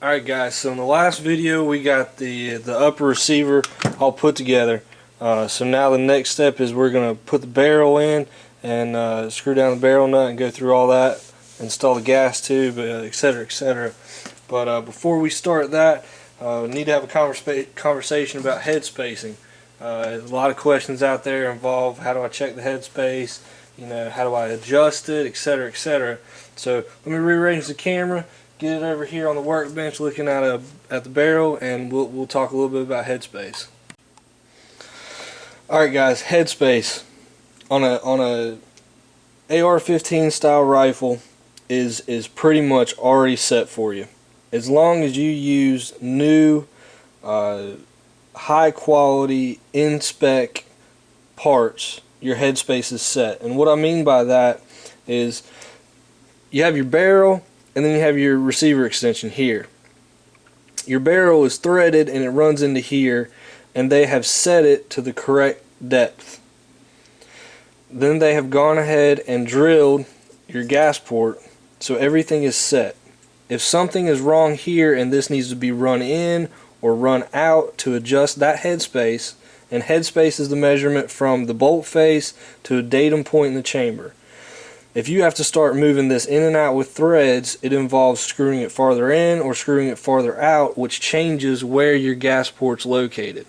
Alright guys, so in the last video we got the upper receiver all put together. So now the next step is we're going to put the barrel in and screw down the barrel nut and go through all that, install the gas tube, etc, etc. But before we start that, we need to have a conversation about head spacing. A lot of questions out there involve how do I check the head space, how do I adjust it, etc, etc. So let me rearrange the camera, get it over here on the workbench looking at the barrel, and we'll talk a little bit about headspace. Alright guys, headspace on a AR-15 style rifle is pretty much already set for you. As long as you use new high quality in-spec parts, your headspace is set. And what I mean by that is you have your barrel and then you have your receiver extension here. Your barrel is threaded and it runs into here, and they have set it to the correct depth. Then they have gone ahead and drilled your gas port so everything is set. If something is wrong here and this needs to be run in or run out to adjust that headspace, and headspace is the measurement from the bolt face to a datum point in the chamber. If you have to start moving this in and out with threads, it involves screwing it farther in or screwing it farther out, which changes where your gas port's located.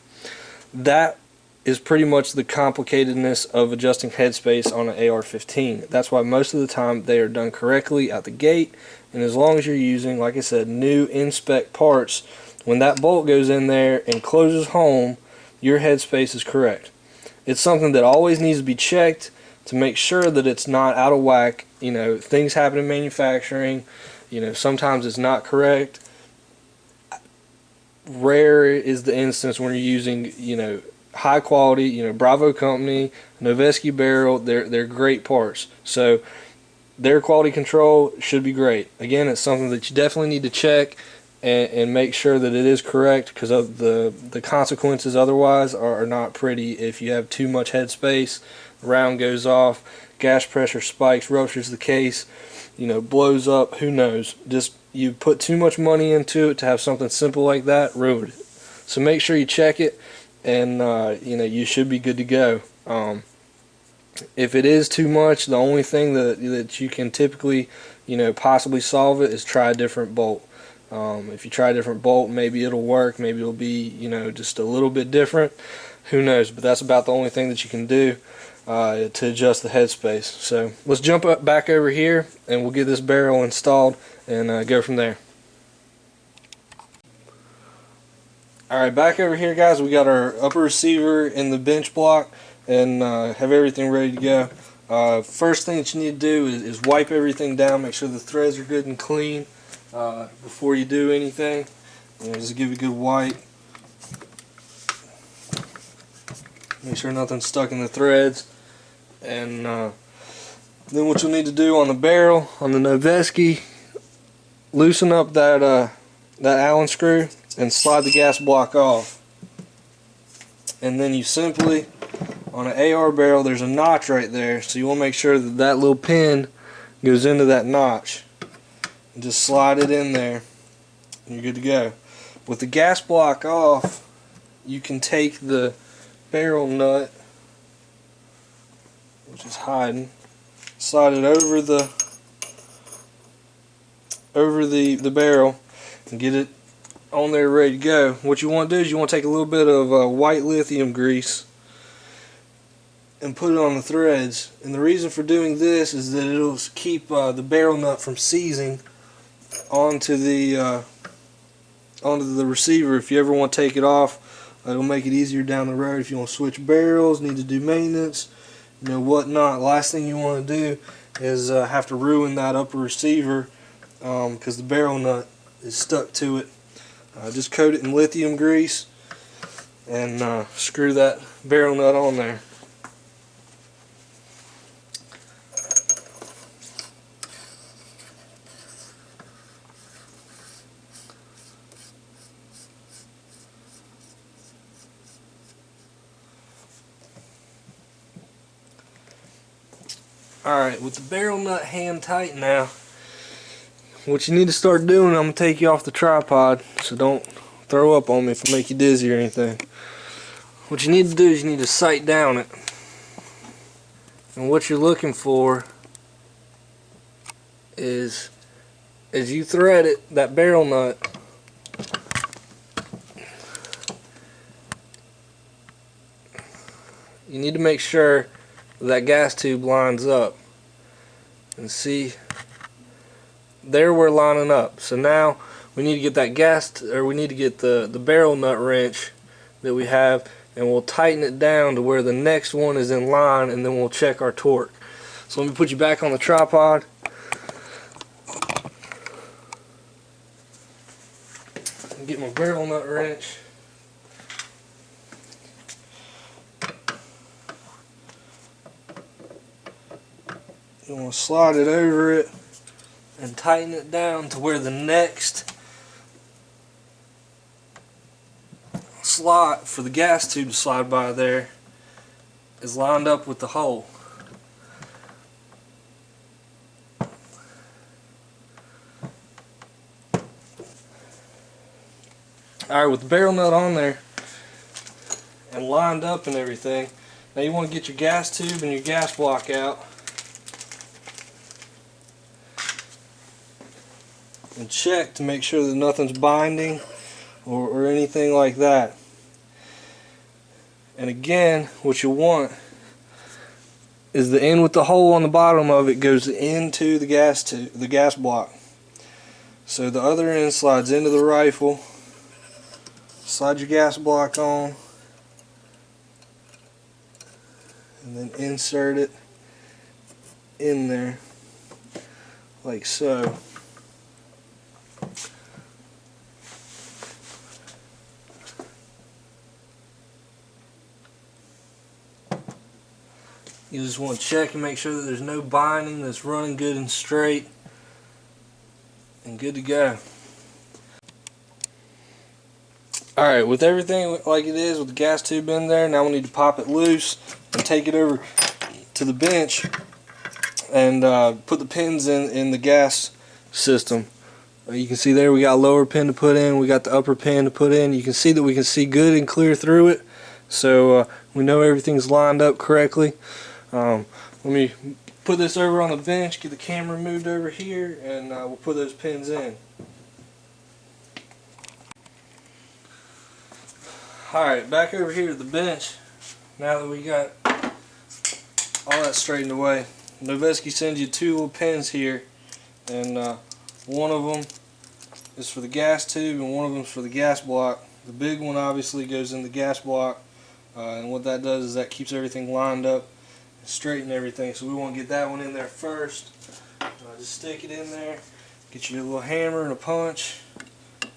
That is pretty much the complicatedness of adjusting headspace on an AR-15. That's why most of the time they are done correctly out the gate, and as long as you're using, like I said, new in-spec parts, when that bolt goes in there and closes home, your headspace is correct. It's something that always needs to be checked to make sure that it's not out of whack. Things happen in manufacturing. Sometimes it's not correct. Rare is the instance when you're using, high quality, Bravo company, Noveske barrel. They're great parts. So their quality control should be great. Again, it's something that you definitely need to check and make sure that it is correct, because of the consequences otherwise are not pretty. If you have too much headspace, the round goes off, gas pressure spikes, ruptures the case, blows up, who knows. Just you put too much money into it to have something simple like that ruined it. So make sure you check it, and you should be good to go. If it is too much, the only thing that you can typically possibly solve it is try a different bolt. If you try a different bolt, maybe it'll work, maybe it'll be just a little bit different, who knows. But that's about the only thing that you can do to adjust the headspace. So let's jump back over here and we'll get this barrel installed and go from there. Alright, back over here guys, we got our upper receiver in the bench block and have everything ready to go. First thing that you need to do is wipe everything down, make sure the threads are good and clean before you do anything. Just give it a good wipe. Make sure nothing's stuck in the threads. And then what you'll need to do on the barrel, on the Noveske, loosen up that Allen screw and slide the gas block off. And then you simply, on an AR barrel, there's a notch right there, so you want to make sure that that little pin goes into that notch. And just slide it in there and you're good to go. With the gas block off, you can take the barrel nut, which is hiding, slide it over the barrel and get it on there ready to go. What you want to do is you want to take a little bit of white lithium grease and put it on the threads. And the reason for doing this is that it'll keep the barrel nut from seizing onto the receiver. If you ever want to take it off, it'll make it easier down the road. If you want to switch barrels, need to do maintenance, whatnot. Last thing you want to do is have to ruin that upper receiver because the barrel nut is stuck to it. Just coat it in lithium grease and screw that barrel nut on there. Alright, with the barrel nut hand tight now, what you need to start doing, I'm going to take you off the tripod, so don't throw up on me if I make you dizzy or anything. What you need to do is you need to sight down it. And what you're looking for is, as you thread it, that barrel nut, you need to make sure that gas tube lines up. And see, there we're lining up. So now we need to get that we need to get the barrel nut wrench that we have, and we'll tighten it down to where the next one is in line, and then we'll check our torque. So let me put you back on the tripod. Get my barrel nut wrench. You want to slide it over it and tighten it down to where the next slot for the gas tube to slide by there is lined up with the hole. Alright, with the barrel nut on there and lined up and everything, now you want to get your gas tube and your gas block out and check to make sure that nothing's binding or anything like that. And again, what you want is the end with the hole on the bottom of it goes into the gas tube, the gas block. So the other end slides into the rifle. Slide your gas block on, and then insert it in there like so. You just want to check and make sure that there's no binding, that's running good and straight, and good to go. Alright, with everything like it is with the gas tube in there, now we need to pop it loose and take it over to the bench and put the pins in the gas system. You can see there we got a lower pin to put in, we got the upper pin to put in. You can see that we can see good and clear through it, so we know everything's lined up correctly. Let me put this over on the bench, get the camera moved over here, and we'll put those pins in. Alright, back over here at the bench, now that we got all that straightened away, Noveski sends you two little pins here, and one of them is for the gas tube and one of them is for the gas block. The big one obviously goes in the gas block, and what that does is that keeps everything lined up and straight and everything, so we want to get that one in there first. Just stick it in there, get your little hammer and a punch,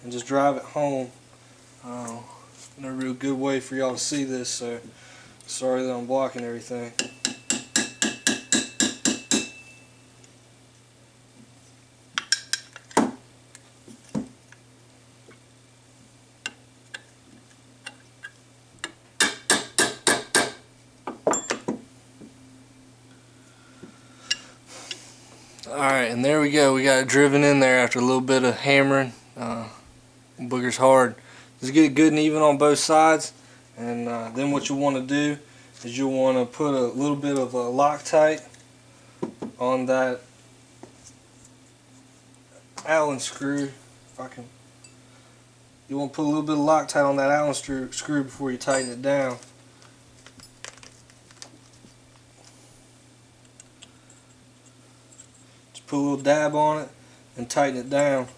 and just drive it home. No real good way for y'all to see this, so sorry that I'm blocking everything. Alright, and there we go. We got it driven in there after a little bit of hammering. Booger's hard. Just get it good and even on both sides, and then what you want to do is you'll want to put a little bit of a Loctite on that Allen screw. You want to put a little bit of Loctite on that Allen screw before you tighten it down. Just put a little dab on it and tighten it down.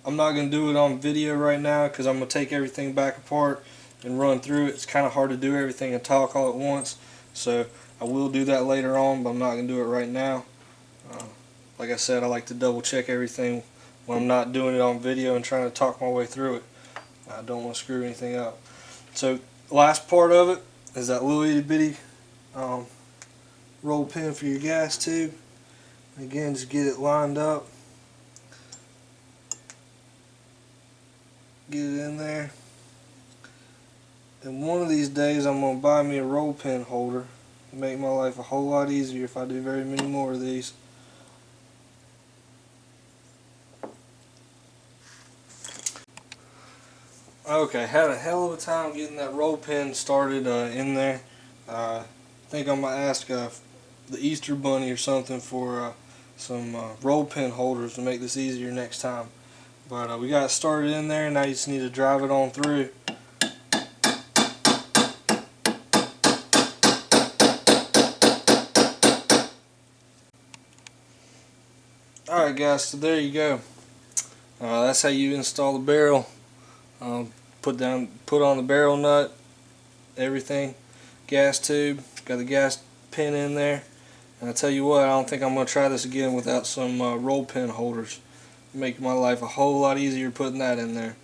I'm not going to do it on video right now because I'm going to take everything back apart and run through it. It's kind of hard to do everything and talk all at once, so I will do that later on, but I'm not going to do it right now. Like I said, I like to double check everything when I'm not doing it on video and trying to talk my way through it. I don't want to screw anything up. So the last part of it is that little itty bitty roll pin for your gas tube. Again, just get it lined up. Get it in there, and one of these days I'm going to buy me a roll pin holder to make my life a whole lot easier if I do very many more of these. Okay, had a hell of a time getting that roll pin started in there. I think I'm gonna ask the Easter Bunny or something for some roll pin holders to make this easier next time. But we got it started in there, and now you just need to drive it on through. Alright guys, so there you go. That's how you install the barrel. Put on the barrel nut, everything, gas tube, got the gas pin in there. And I tell you what, I don't think I'm going to try this again without some roll pin holders. Make my life a whole lot easier putting that in there.